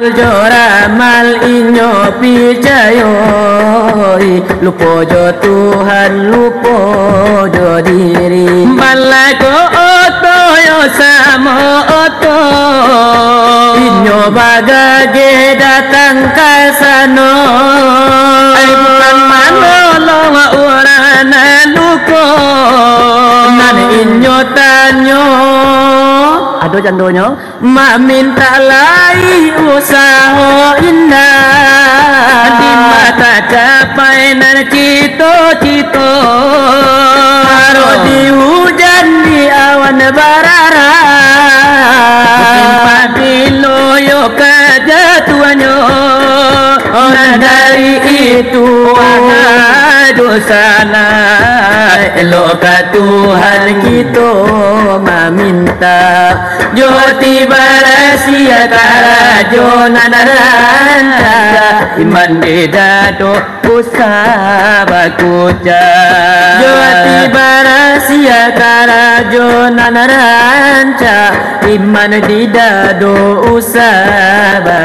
Jora mal inyo picayo lupo jo Tuhan lupo jo diri malago oto yo samo oto inyo bagage datang kasano ay bukan manolong urana lupo nan inyo tanyo ado jandonyo mak minta lai usaha indah di mata capai nan cito-cito taruh di hujan di awan barara timpa di loyo kejatuhannya orang dari itu dosana elok Tuhan kita meminta joti barasia karajo nanaranta iman dedado usabakuja joti barasia karajo nanaranta iman dedado usabakuja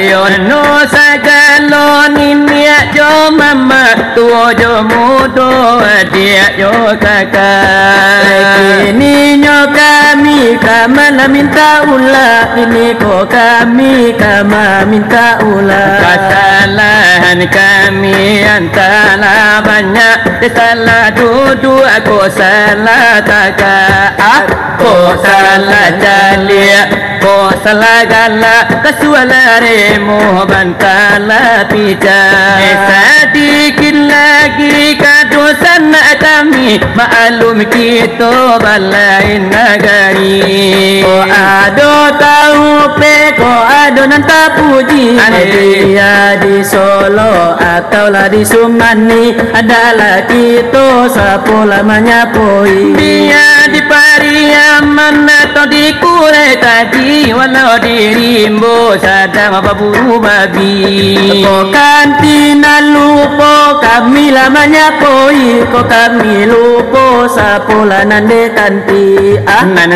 yono sagalo ninia jo mama tuo jo mudo dia yo kakak ini nyo kami kama minta ulah ini kok kami kama minta ulah kesalahan kami antara banyak salah duduk aku salah kakak aku salah jalia aku salah galak kesualaremu bantala pijak sedikit lagi kadosan kami maklum kita balai nagari ko ado tahu pe ko ado nanta puji dia di Solo atau lah di Sumani adalah kita sapola menyapoi dia di Pariaman atau di Kure tadi walau di Rimbo sadang apa buru babi ko kantina lupo kami lah menyapoi ko kami lupo sapola nande kanti nan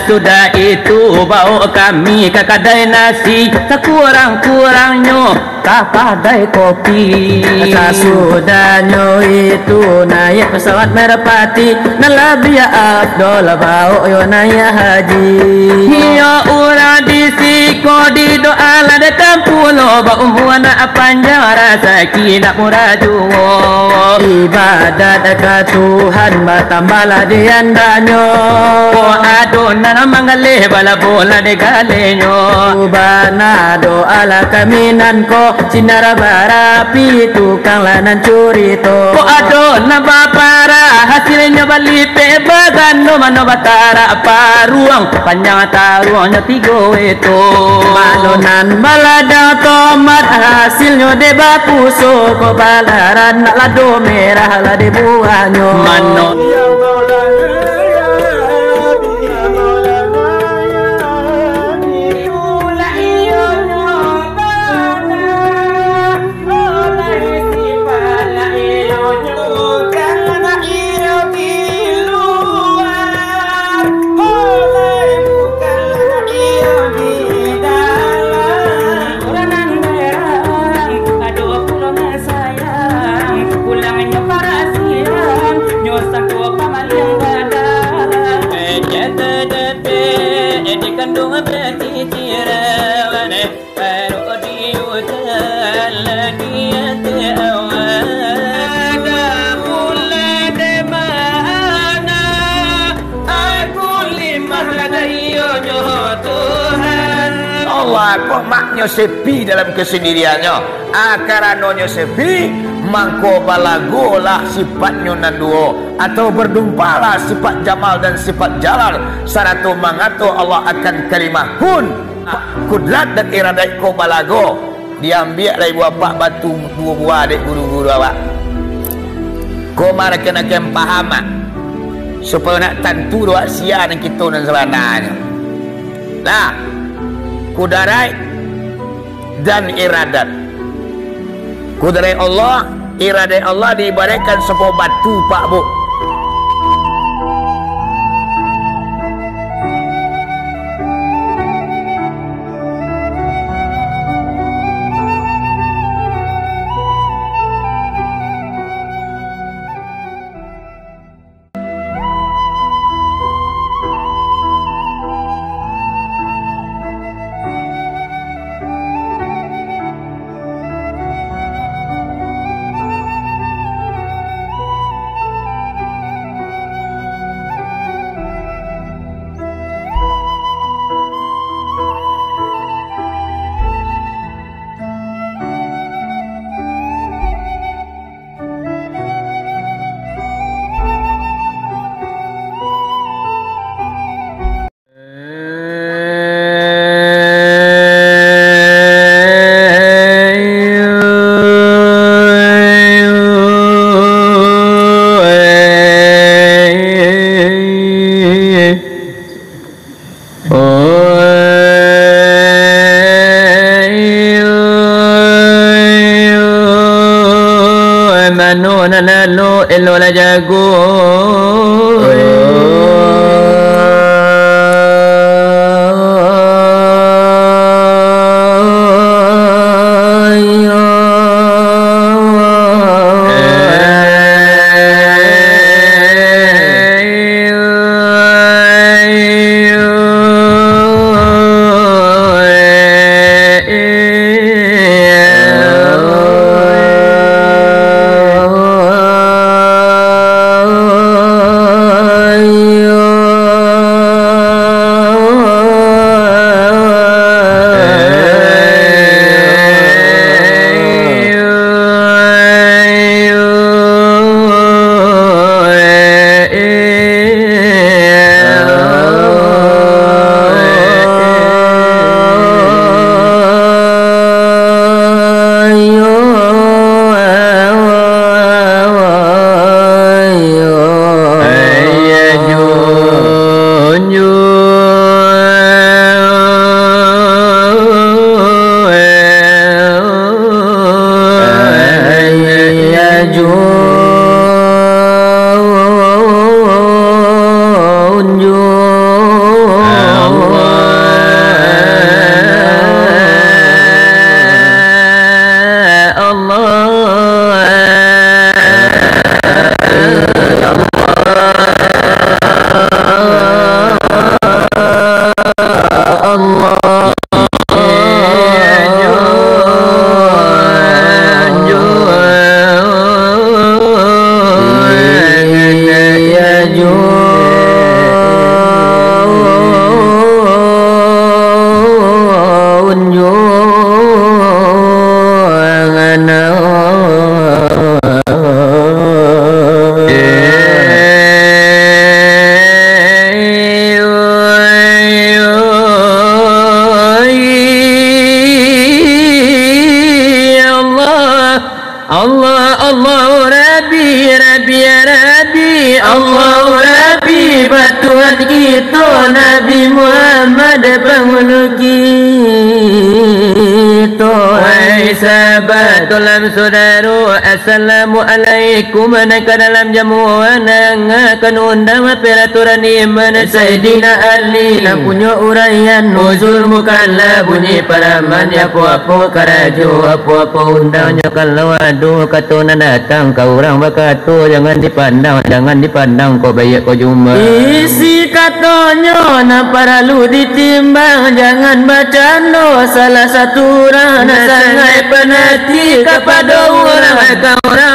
sudah itu bawa kami ke kedai nasi sekurang-kurangnya kapadai kopi sasudahnya itu naik pesawat merpati nalabia Abdul bawa yo naik haji ya ura di siko di doa la de kampulo ba umuana panjang rasa kina murajuwo ibadat ke Tuhan batambala di andanyo ko adona mangale bala bola de galenyo bana doa la kaminan ko sinara barapi tukang lanan curi to ko adona bapara hasilnya bali pe bagano mano batara paruang panjang taruangnya tigo itu malonan balada tomat hasilnya de bapuso ko balaran lado merah la de buahnya mano kok maknya sepi dalam kesendiriannya akaranonyo sepi mangko balagolah sifatnya nanduo atau berdumpalah sifat jamal dan sifat jalal saratu mangato Allah akan kalimah kun kudrat dan iradat ko balago diambil dari bapak batu dua buah adik guru-guru awak ko mara kena pahaman supaya nak tentu doa sia dan kita dan sebenarnya nah kudarai dan iradat kudarai Allah iradat Allah diibaratkan sebuah batu pak bu elo la jago Assalamualaikum Naka dalam jamuan akan undang peraturan iman Sayyidina Ali nak punya uraian nuzul mukalla bunyi paraman apa-apa karajo apa-apa undangnya kalau aduh katuna datang kau orang bakatu jangan dipandang kau bayak kau jumpa isi katanya na paralu ditimbang jangan baca no salah satu orang sangai penati kepada orang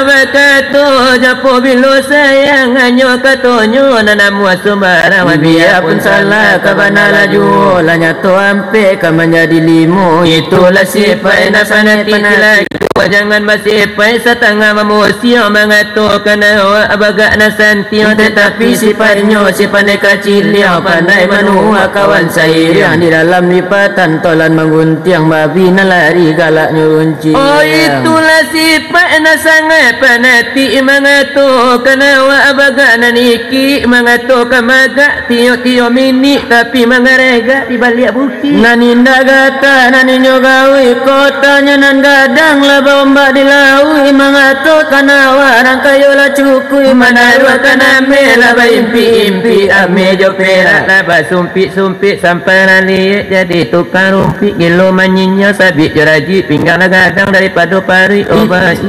berkata japo bilo sayang hanya katonyo nanamu sembarang biarpun salah kabana laju lanya to ampe ka menjadi limo itulah sifat nasanati lagi jangan masih pai setengah manusia mengatakan abaga nasantio tetapi sifatnya sifat kecil yang pandai menua kawan saya di dalam lipatan tolan mengguntiang babi nalari galak nyurunci oh itulah sifat nasangat panati mengatakan abaga naniki mengatakan maga tio mini tapi mengarega di balik bukti naninda gata naninyo gawi kotanya nan gadang bomba dilaui mengatakan awarang kayola cukui manarua kaname laba impi ame jopera laba sumpit sampai nali jadi tukang rumpi gilo manyinya sabit jeraji pinggang gadang daripada pari obat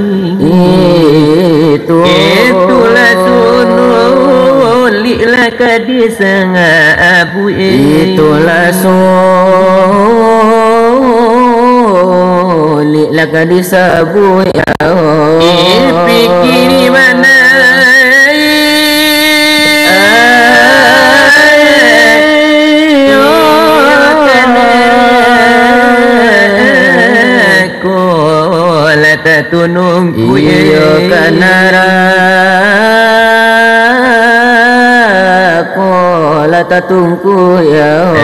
itulah sunuliklah kadisanga abu itulah laka disabu ya pikiri mana ko lata tunungku ya kanara ko lata tungku ya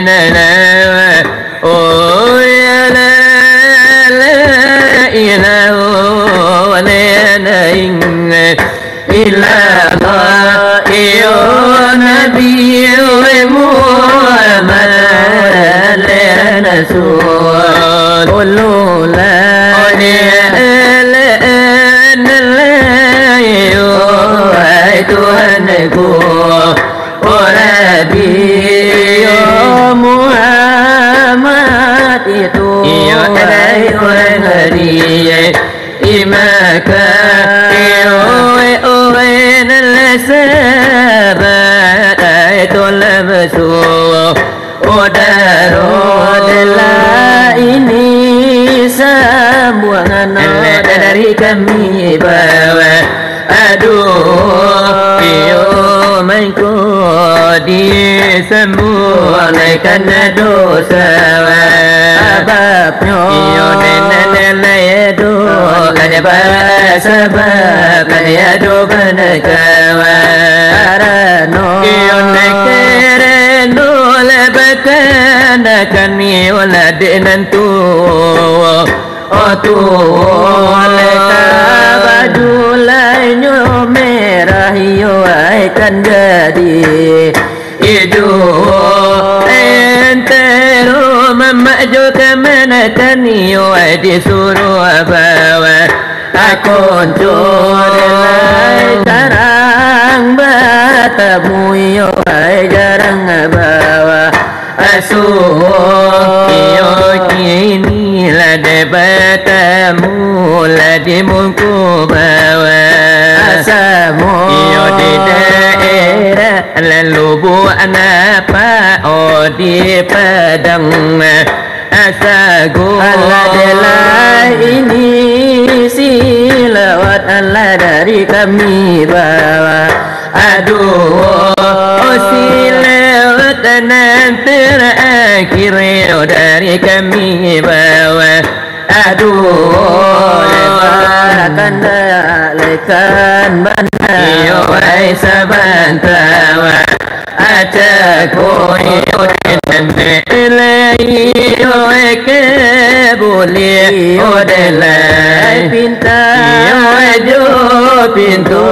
na illallah ya nabi Muhammad la rasul qulu la ilaha illallah Tuhanku Nabi Muhammad itu adalah orang hari imaka sahabat itu lebesu adalah ini sambuangan dari kami bawa aduh imanku disembuhkan dosa sebabnya iyo nenek doa ada sebab ada doa karena iyo nekereno lebatan kami oleh nantu leka baju lainnya merah iyo akan jadi hidup entero memaju ke mana kaniyo disuruh bawa aku curlai tarang batamu iyo jarang bawa asuh iyo kini lah debatamu lah di muku bawa asamu iyo di daerah lalu buat apa di padang asagu Allah ini silawat Allah dari kami bawa aduh silawat nanti terakhir dari kami bawa aduh lebakan lekan bandar wahai sabantawa ajaku ke boleh odelai pinta jo pintu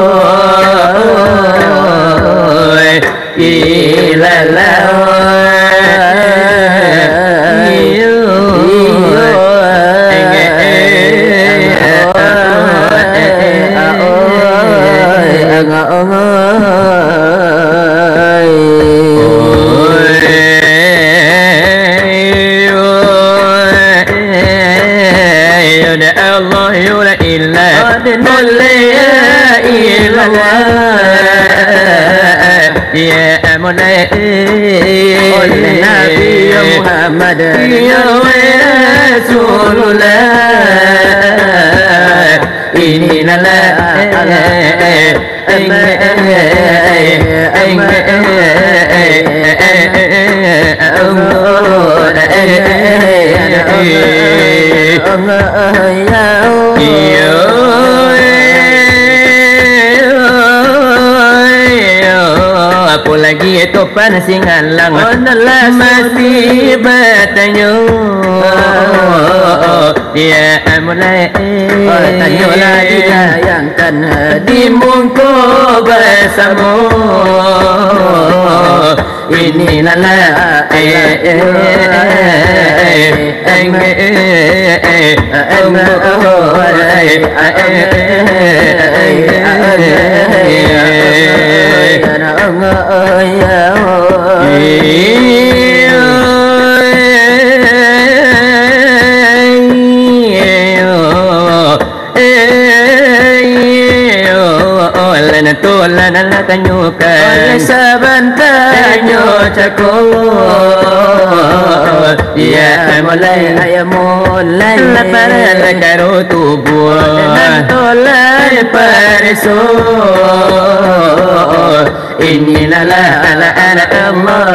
ya mulai oleh Nabi Muhammad ya Rasulullah inilah apa lagi itu pansing halang masih bertanya ya mulai tanya lagi sayangkan di muka bersama inilah Tulan ala tanyukan sabantanyo cakot ya mulai lapar karo tubuh tolai pariso inilah ala Allah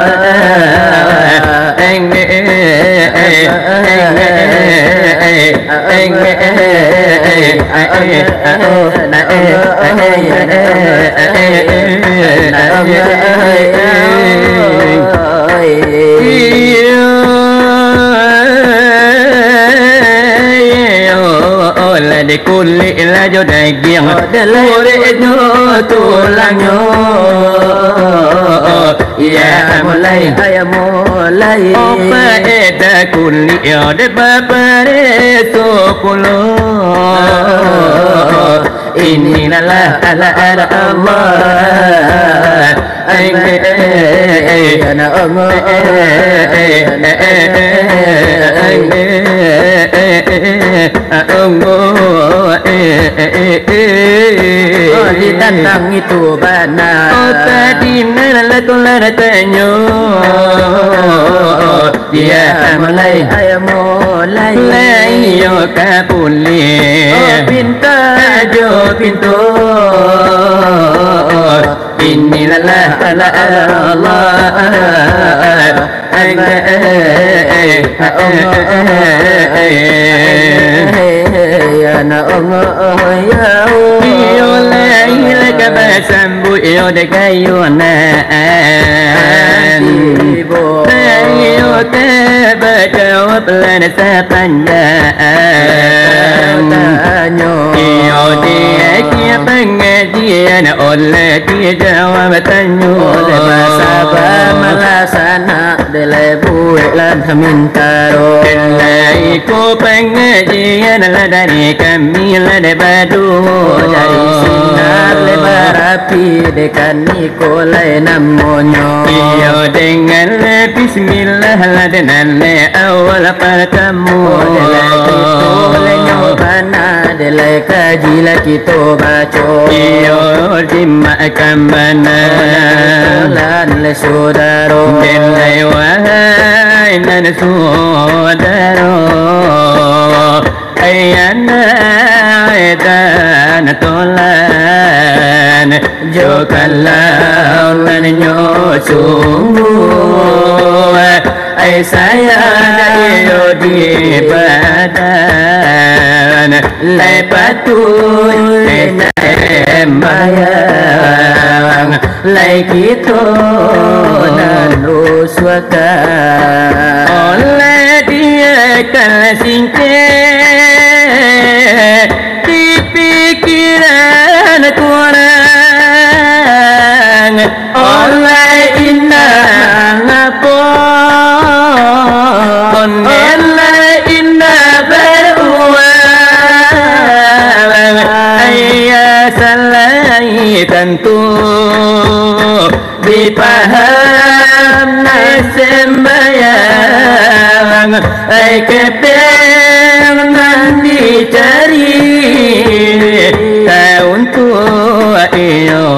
لكل إلاج دايجين ولد tulangnya ya mulai apa eta kuliah de babare sokulo inilah ala Allah ana Allah ditantang itu benar tadi nelakulah tanya dia mulai layo kapulih pintar jo pintu inilah ala Allah ya na Allah ya yo la ka basambu yo de kayo na yo te bajawab lan sapanjang yo dia kia pengajian oleh dia jawab tanyo oleh bahasa malasana delai buik lan samintaro delai ko pengajian lah dari kami lah de badu dari sinar lebar api dekan nikolai namonyo iyo dengan bismillah lah dengan awal pertemu delai kita lenyobana delai kaji lah kita baca iyo dimakan mana lan le saudaro delai wahai nan saudaro ayana edan tolan jo kalau nan nyosunggu ay saya yo di badan lai patuh sembayang lai kita nan ruswaka oleh dia kan singkir di pikiran kurang oleh inang apun oleh inang beruang ayah salah tentu dipaham sembayang ay kepengan dicari untuk iyo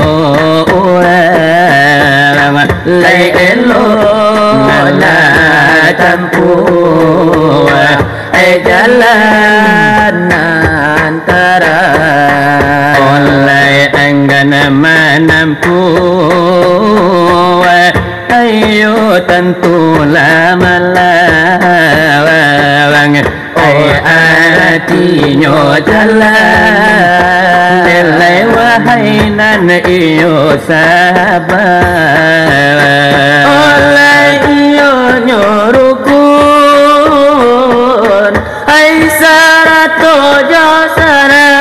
orang lai elo na tempuh ay jalan antara oleh enggan menempuh ayo tentulah melawang ay hatinya jalan delai wahai nan iyo sabar oleh iyo nyorukun ay sarato josara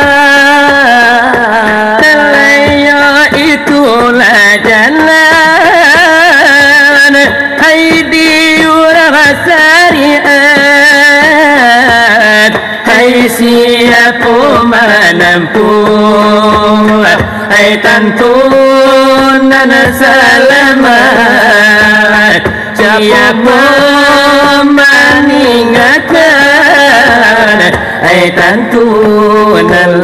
delai itulah jalan hai diurah syariat hai siapa menempuh hai tantunan selamat siapa mengingatkan hai tantunan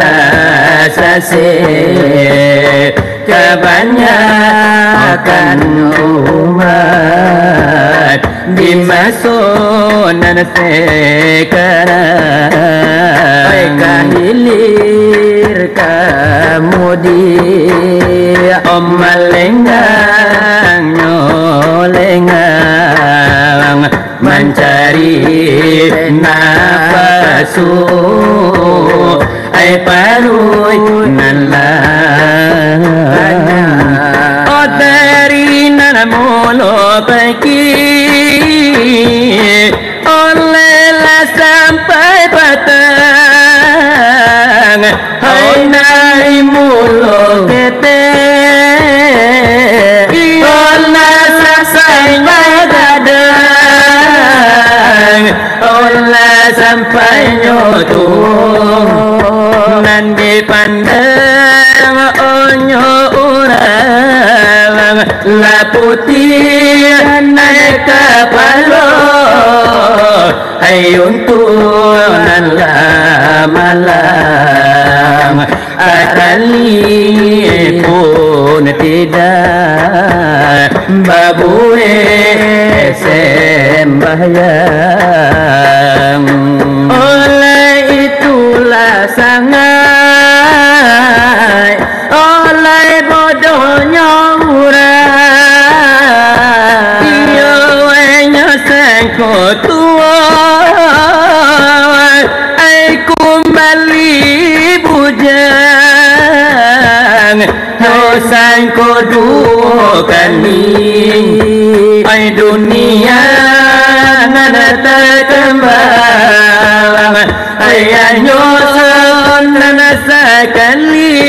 sasih kebanyakan umat dimasunan sekarang ay kahilir kemudian omalenggang nyolengang mencari nafasu ay paruy nalang o dari nanamulo pagi olehlah sampai petang hai nai mulo keteng putih naik kepala ayuntunan malang atali pun tidak babue sembahyang oleh itulah sangat oleh bodohnya orang dia wanya sangko tua aku kembali bujang sangko dua kali ai dunia nada terkembang ayahnya nana sekali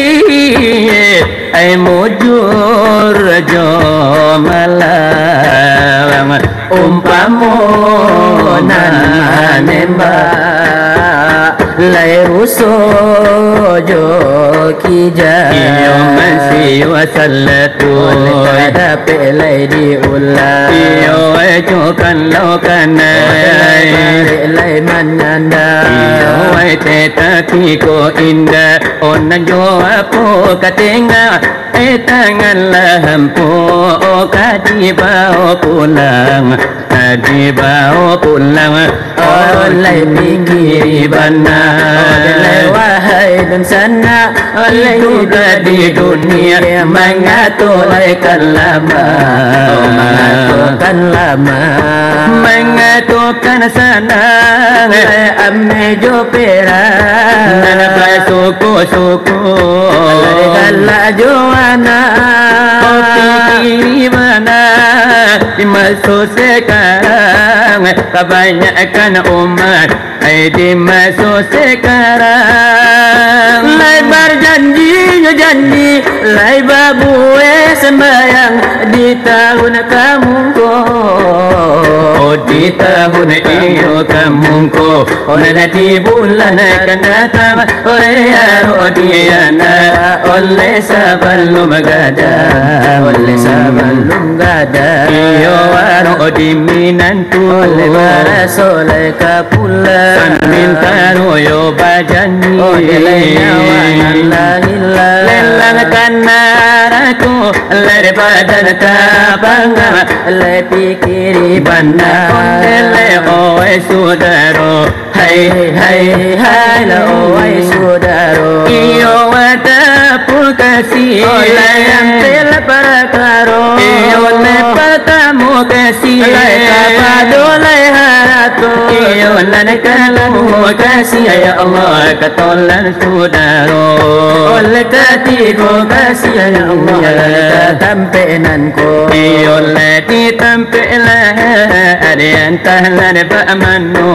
ai mujur jomalang umpamona nembak lai ruso jo kija iyo masih wasallatu ada pelai diulang iyo ejokan laukan lai mananda iyo tetapi ko indah onan jo apo katenga tanganlah hampu kadibau pulang kadibau pulang oleh pikir benar oleh wahai dan sana oleh juga di dunia mengaturkan lama mengaturkan lama mengaturkan sana ame jo pera nana suku kala joana pikir mana dimasuk sekarang kebanyakan umat dimasuk sekarang lebar janjinya janji lebar buah sembayang di tahun kamu di tahun iyo kamu nanti bulan akan datang oleh arodiana oleh sebelum gada oleh sebelum gada iyo arodi minantu oleh barasole kapula minta royo bajani lelang kanaraku lere badan tabanga le pikiri banda le oe sudaro hai hai hai le oe sudaro iyo ada pulkasi oleh yang telah perkaro iyo le patamu kasih le kapado le haratu iyo le kalamu kasih ya Allah katolan sudaro oleh katiku kasih ya Allah tampinanku iyo le ditampilah ada yang tahlan ba'manu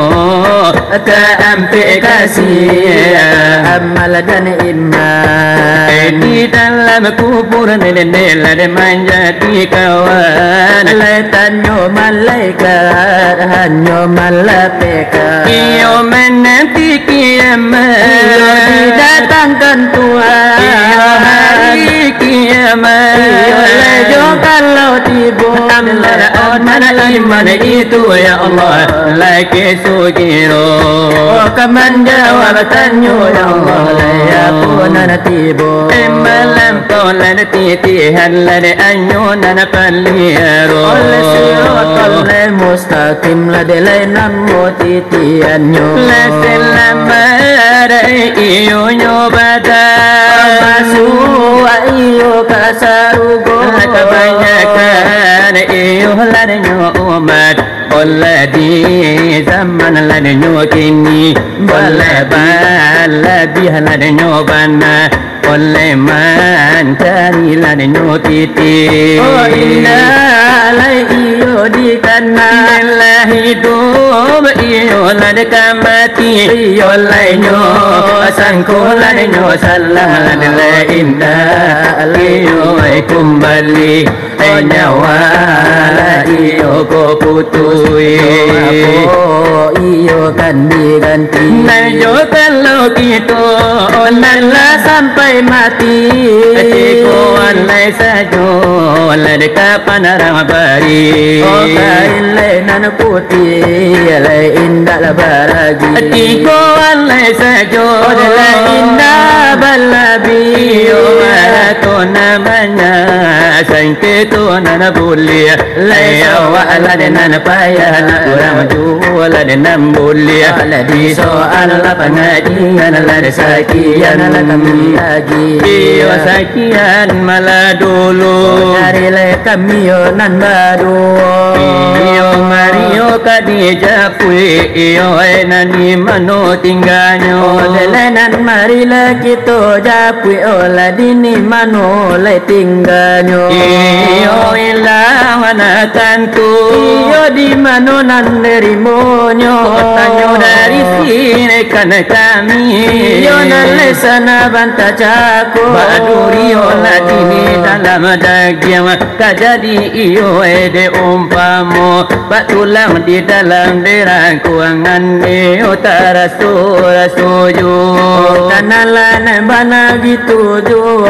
tampi kasih amal dan iman di dalam kubur nenek menjadi kawan letanyo malaikat hanyo malapeka iyo menanti kiamat iyo didatangkan Tuhan iyo hari kiamat iyo lejo kalau tiba mana iman itu ya Allah lagi sugiro kaman jawab tanyo ya Allah ya punan tibo malam tolan titihan lade anyunan paliro oleh siratal mustaqim lade namo titianyo la selamare iyo nyobada masu iyo kasarugo kebanyakan iyo lade umat oleh di zaman lade kini boleh lebih lade nyobana oleh mantari lade titi oh inna lai iyo di kana la hidup iyo lade kamati iyo lai nyo sangko lade nyo salam lade la inna iyo kembali nyawa iyo ko putui iyo kan diganti najo kalau kita onanlah sampai mati ko alai sajo alai kapan arang bari kain nan putih alai indah baragi ko alai sajo alai indah balabi to namanya sangke to nana boleh laya wala dengan payah kurang jual dengan boleh di soal pengajian ada sakian kami lagi iyo sakian malah dulu dari le kami nan baru iyo Mario kadija pui iyo nani mano tinggalnya delenan mari le kita japui olah dini mano le tinggalnya iyo ilang anakanku iyo di mano nan nerimonyo tanyo dari sini kan kami iyo nan le sana bantacaku badurio la dini dalam dagiam kajadi iyo ede umpamo batulang di dalam derang kuangan iyo tarasura suju kanalan bana gitu jo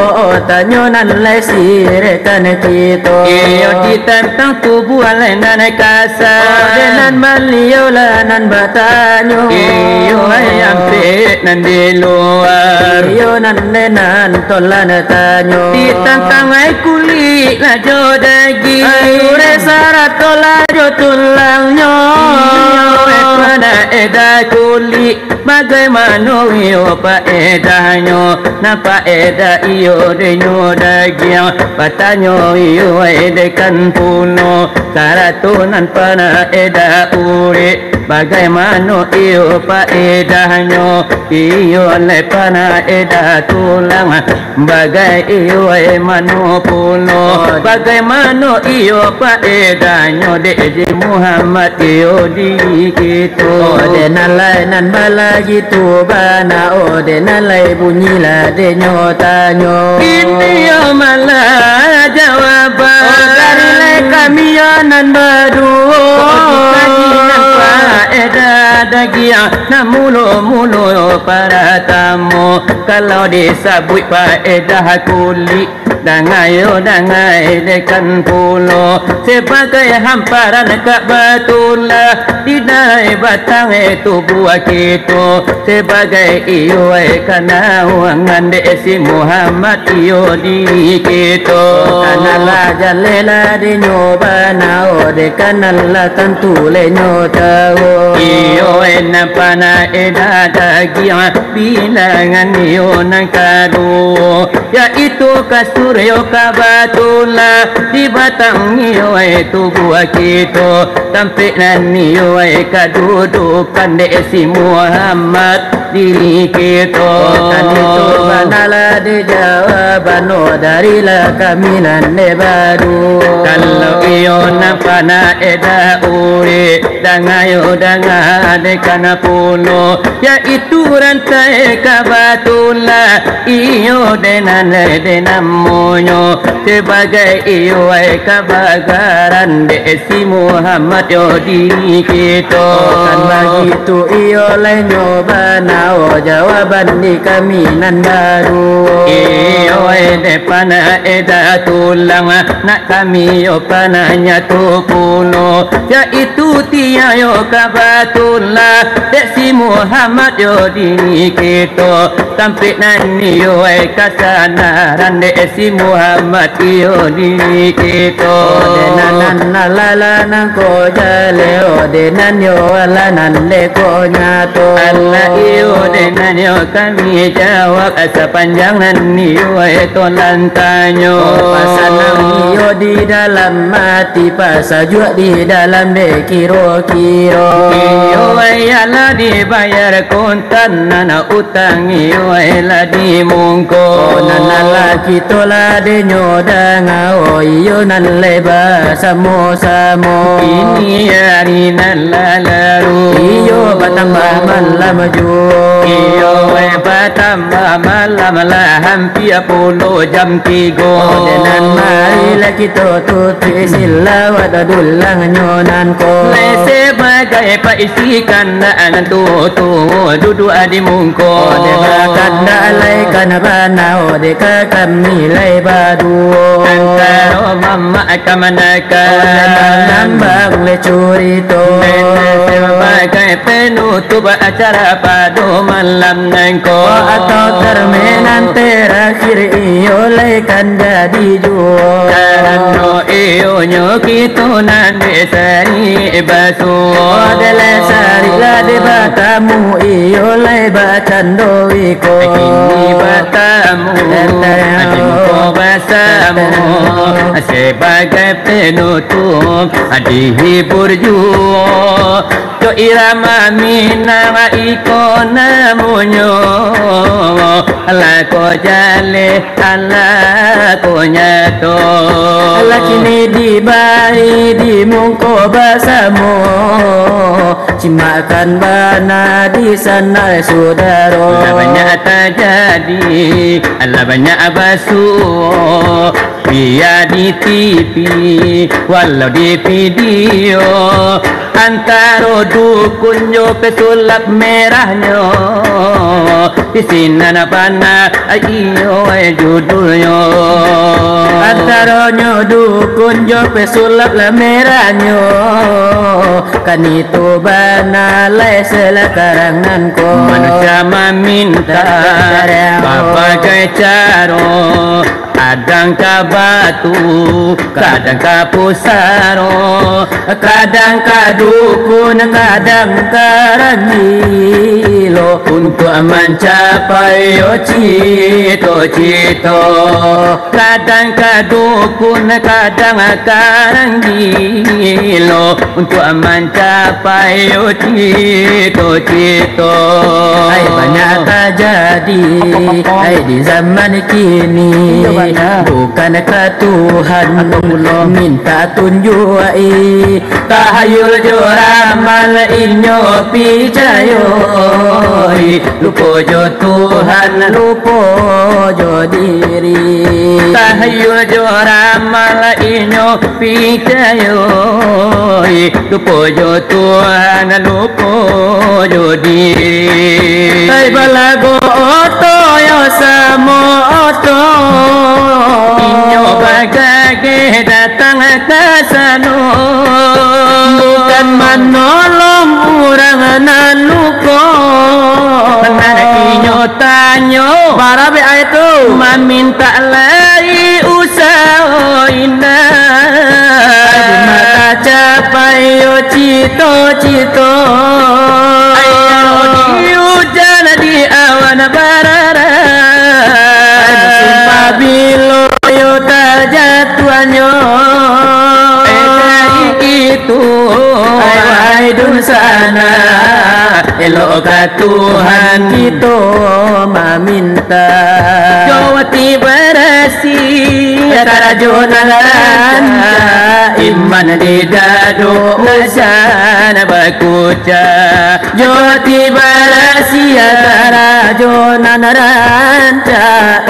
tanyo nan le sirekan kita iyo ditantang tubuh alenan kasa denan malio lanan batanyo iyo ayam pet nan di luar iyo nan nenan tolan tanyo ditantang ay kulit la jo dagi ayure sarat tola jo tulangnya pada eda kulit bagaimana iyo pa edahnya napa eda iyo denyo daging patanyo iyo edekan puno karatunan pana eda ure bagaimana iyo pa edahnya iyo le pana eda tulang bagai iyo mano puno bagaimana iyo pa edahnya de Muhammad iyo di gitu denalai nan bala gitu bana denalai bunyi la denyo tanyo ini yo malah jawaban dari le kami nan berdua dagia namulo para tamu kalau disabui faedah kulit dangai dekan pulo sebagai hamparan kabatulah di dalam batang tubuh kita sebagai iyo kana wangan desi Muhammad iyo di kita kanalah jalela di nyobana de kanalla tentu le nyotao iyo napana eda dagia bilangan iyo nang kadu yaitu kasur yo kabatula di batang iyo tubuh kita sampai nani yo kadudukan desi Muhammad diri kita kan itu banala di jawaban dari la kami nan baru kalau iyo napana eda ure dangayo dekan puno yaitu rantai kabatula iyo denamonyo sebagai iyo kabagaran desi Muhammad yo diri kita kan begitu iyo lenyo banao jawaban di kami nan baru iyo depana eda tulang nak kami yo pananya tu puno yaitu tia yo kabatullah desi Muhammad yo dini kita sampai nani yo kasanaran desi Muhammad yo dini kita denanan nalala nang ko jale denan yo alanan le ko nyato Allah yo denan yo kami jawab sepanjang nani yo tolan tanyo pasanang yo di dalam mati pasajua di dalam de kiro-kiro iyo ayala dibayar kontan nana utang iyo ayala dimungko nana laki tola de nyodanga iyo nan leba samo-samo ini hari nan lalaru iyo batambah malam ju iyo batambah malam lah hampir 10 jam 3 denan mari Bila kita tutup sila Wada dulang nyonan ko Lese bagai paisikan Dengan tutu duduk di mungko Deka kanda lai kana bana Deka kami lai badu Antara mama kamanaka Nambang le curito Lese bagai penutup acara pada malam nengko Atau termenan terakhir iyo lai kan jadi juo Karena iyo nyo kita nanti sari basu Dele sari la de batamu iyo lai bacando iko Kini batamu Adimko basamu Sebagai penutup Dihibur juo To irama minang iko namunyo Ala ko jale ala ko nyato Ala kini di bayi di mungko basamu Cimakan bana di sana saudaro Ala banyak terjadi Ala banyak basuh Via di TV Walau di video Antara dukunyo pesulap merahnya Di sini pana iyo judulnya Antara dukun jo pesulap la merahnya Kan itu bana lai sela karangan ko Manusia meminta Bagai cara Kadang ka batu, kadang ka pusaro, Kadang ka dukun, kadang ka rangilo untuk mencapai cito-cito. Kadang ka dukun, kadang ka rangilo untuk mencapai cito-cito. Hai banyak terjadi hai di zaman kini Bukan ke Tuhan minta tunjuai Tahayul jo ramal inyo picayoi Lupo jo Tuhan lupo jo diri Tahayul jo ramal inyo picayoi Lupo jo Tuhan lupo jo diri Hai balago oto yo samo oto Inyo bagage datang ke sana Bukan menolong orang naluko Mana inyo tanyo Barabe itu Meminta lagi usaha indah Di mata capai yo cito-cito Ayo di hujan di awan barara Musim pabilo yo terjatuhanyo itu Hai dun sana Elok ka Tuhan kita meminta Jawati berasi Karajonalan Iman di dado Usan bakuca Joti barasi Karajonalan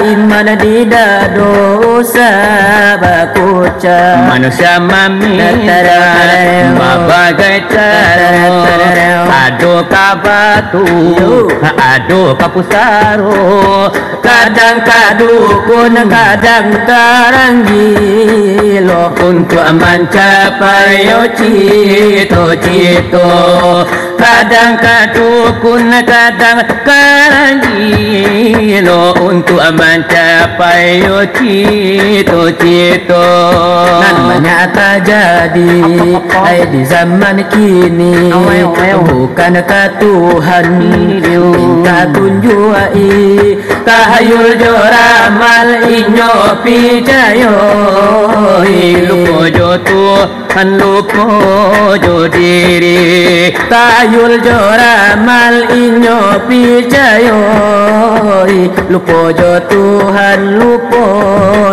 Iman di dado Usan bakuca Manusia meminta Bagai cara Ado ka batu Ado ka pusaro Kadang kadukun kadang karanggilo Untuk mencapai cito-cito Kadang kadukun kadang karangilo Untuk mencapai cito-cito Nan banyak terjadi Hai di zaman kini Bukan ke Tuhan minta tunjuai Tahayul jo ramal inyo picayoi Lupo jo Tuhan lupo jo diri Tahayul jo ramal inyo picayoi Lupo jo Tuhan lupo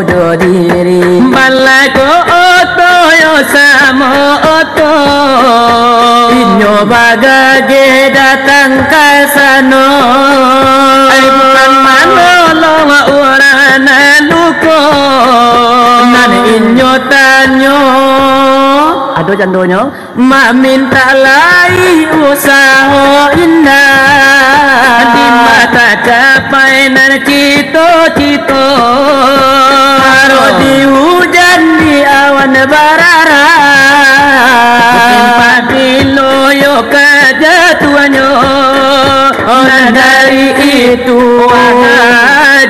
jo diri Balago oto yo samo oto Inyo bagage datang ke sana Ay bukan manolong orang luko Nan inyo do candonyo mak minta lai usaha indah di mata capai nan cito-cito karo di hujan di awan barara padi loyo kejatuhannya nah dari itu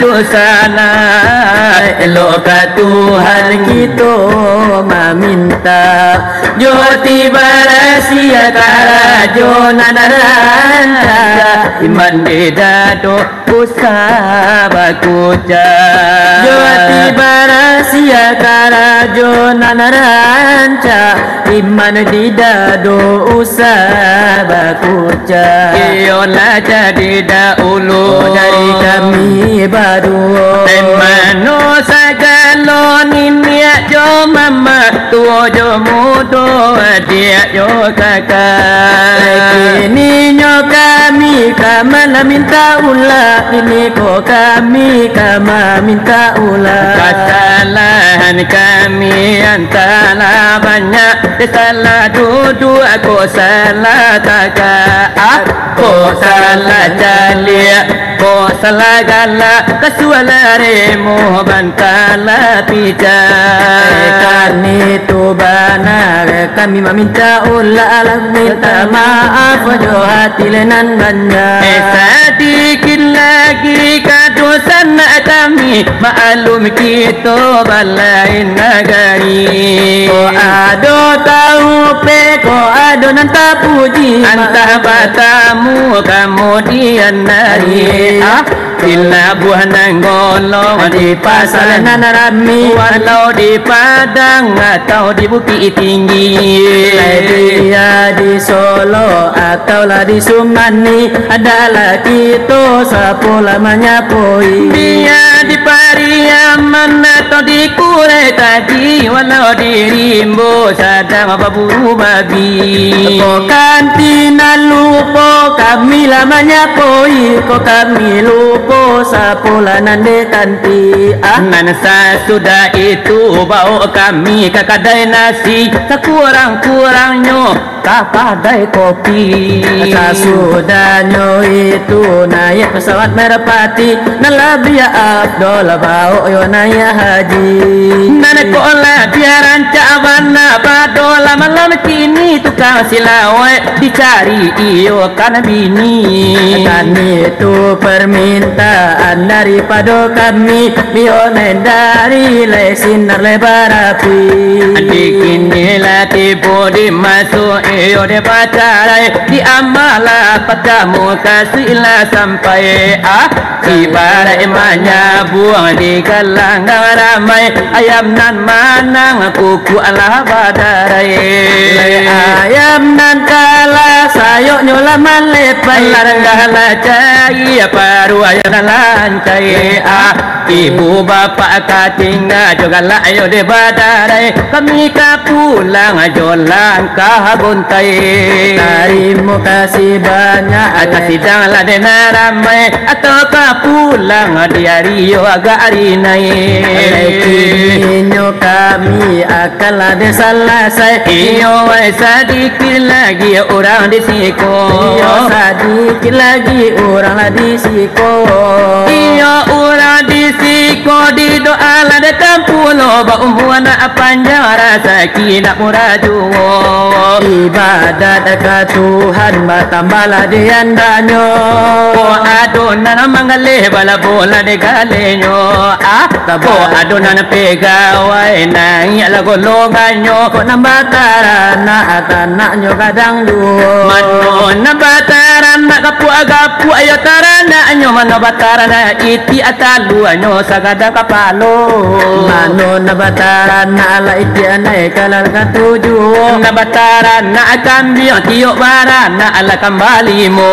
dosana elok ke Tuhan kita meminta jo tiba rahasia karajo nanaranta iman di dado usah bakuja jo tiba rahasia karajo nanaranta iman di dado usah bakuja iyolah jadi dahulu dari kami baru temano sagalo ninia jo mama tuo jo mudo dia jo kakak ini nyo kami kamala minta ulah ini ko kami kama minta ulah kesalahan kami antara banyak salah duduk aku salah kakak aku salah jalia ko salah galak kesualaremu bantala pijak kan itu benar kami meminta ulah minta maaf jo hati lenan banyak sedikit lagi kadosan kami maklum kita balai negari ko ado tahu pe ko ado nanta puji antah batamu kemudian hari bila buah nanggolong di pasar nanarami walau di padang atau di bukit tinggi dia di Solo atau lah di Sumani adalah kita sapu lamanya poi dia di Pariaman atau di Kurai tadi walau di Rimbo sadang berburu babi kok kantina lupa kami lamanya poi kok kami lupa sapulanan de kanti nansa sudah itu bawa kami ke kedai nasi sekurang-kurangnya ke kedai kopi sasudahnya itu naik pesawat Merpati nalabia Abdul bawa yo naik haji nanek kola biaran cabana badola malam kini tukang silawai dicari iyo kan bini kan itu permintaan daripada kami bionen dari sinar lebar api adik inilah tipu dimasuk iyo de pacarai di amala padamu kasihlah sampai ibarat emaknya buang di kalangan ramai ayam nan manang kuku ala badarai ayam nan kalah sayuk nyola malepai laranggalah cai paru ayam lancai ibu bapak katinga juga lah ayo de badarai kami ka pulang jolang ka buntai terima kasih banyak kasih janganlah dena ramai atau ka pulang di Rio agak hari naik inyo kami akan ada selesai iyo sedikit lagi orang di siko iyo sedikit lagi orang lah di siko iyo orang di siko di doa lah datang pulau baumbuan panjang rasa kina murajuo ibadat ke Tuhan batambalah diandanyo oh adonan mangaleh bala bola de galenyo ko adonan pegawai nai ala golonganyo ko nambataran na atanaknyo kadang duo mano nambataran na kapu ayo tarana nyo mano bataran iti ataluanyo sa kadang kapalo mano nambataran na ala iti anay kalal katuju nambataran na kambyo tiyo baran na ala kambali mo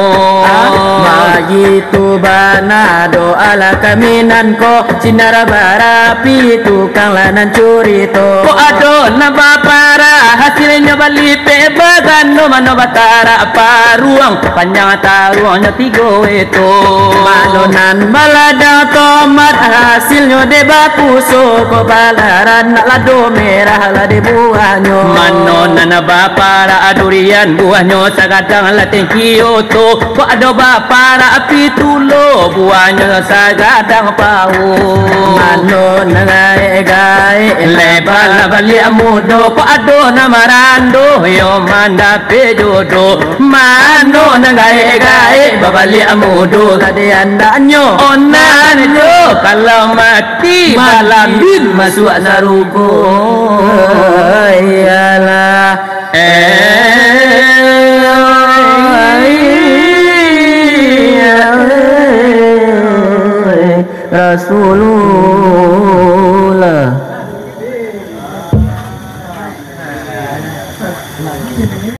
magitu bana doa la kaminan ko sinara barapi tukang lanan curi to ko ado na bapara hasilnya bali pe bagano mano batara paruang panjang taruangnya 3 itu Manonan balada tomat hasilnya de bapuso ko balaran lado merah lade buahnya manonan bapara durian buahnya sagadang latin kioto ko ada bapara pitulo buahnya sagadang pau Manonan gae lebal bali amudo ko ado namarando yo manda pejodo mano gae babali amudo tadi andanyo onanyo kalau mati malamin masuk narugo iyalah Rasulullah